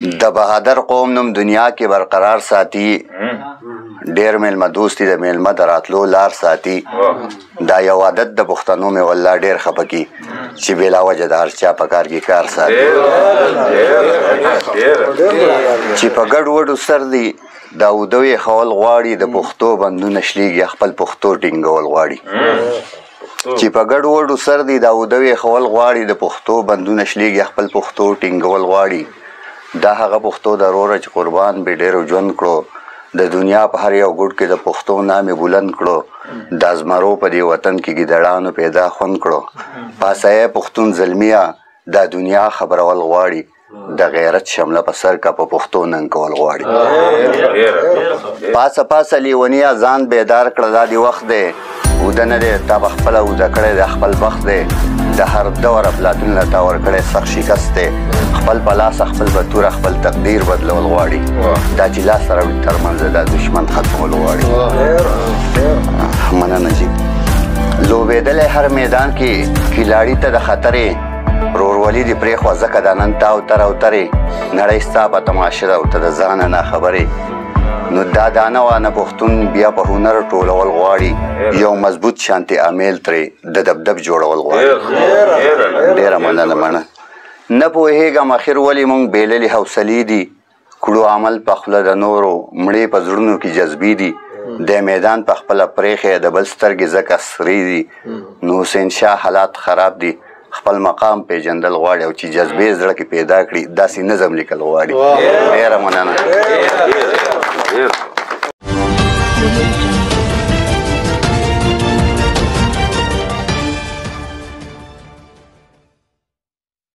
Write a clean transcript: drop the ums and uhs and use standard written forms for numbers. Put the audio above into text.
د بهادر قوم نوم دنیا کې برقرار ساتي، ډېر میلمه دوستي د میلمه د راتلو لار ساتي. دا یو عادت د پښتنو مې والله ډېر خفه کی چې بېلا وجه د هر چا په کار کې کار ساتي. چې په ګډ وډو سر دي دا اوده یې خول غواړي، د پښتو بندونه شلېږي خپل پښتو ټینګول غواړي. چې په ګډ وډو سر دي دا اوده یې خول غواړي، د پښتو بندونه شلېږي خپل پښتو ټینګول غواړي. دا هغه پښتو ضروره چې قربان به ډېرو ژوند کړو، د دنیا په هر یو ګوټ کې د پښتو نام یې بلند کړو. د زمرو په دې وطن کې ګیدړانو پیدا خوند کړو. پاسه یې پښتون زلمیه دا دنیا خبرول غواړي، د غیرت شمله په سر کا په پښتو ننګ کول غواړي. پاسه لیونیه ځان بیدار کړه، دا دی وخت دی اوده نه دی تا به خپله اوده کړی د خپل بخت دی. د هر دور افلاطون تا ورکړی سخت شکست دی، خپل په لاس خپل به توره خپل تقدیر بدلول غواړي. دا چې لاس راوړي ترمنځ دا دشمن ختمول غواړي. مننه جي لوبېدلی هر میدان کې کلاړي ته د خطرې، ورورولي دې پرېښوه ځکه دا نن تا اوترې نړۍ ستا په تماشه ده او ته د ځانه ناخبرې. نو دا دانه وانه پښتون بیا په هنر ټولول غواړي، یو مضبوط شانتي امیل ترې د دبدب جوړول غواړي. ډېره مننه. نه پوهېږم اخر ولې مونږ بېللې حوصلې دي، کړو عمل په خوله د نورو مړې په زړونو کې جذبې دي. د میدان په خپله پرېښې د بل سترګې ځکه سرې دي. نو حسین شاه حالات خراب دي، خپل مقام پیژندل غواړي او چې جذبې زړه کې پیدا کړي داسې نظم لیکل غواړي. ډېره مننه.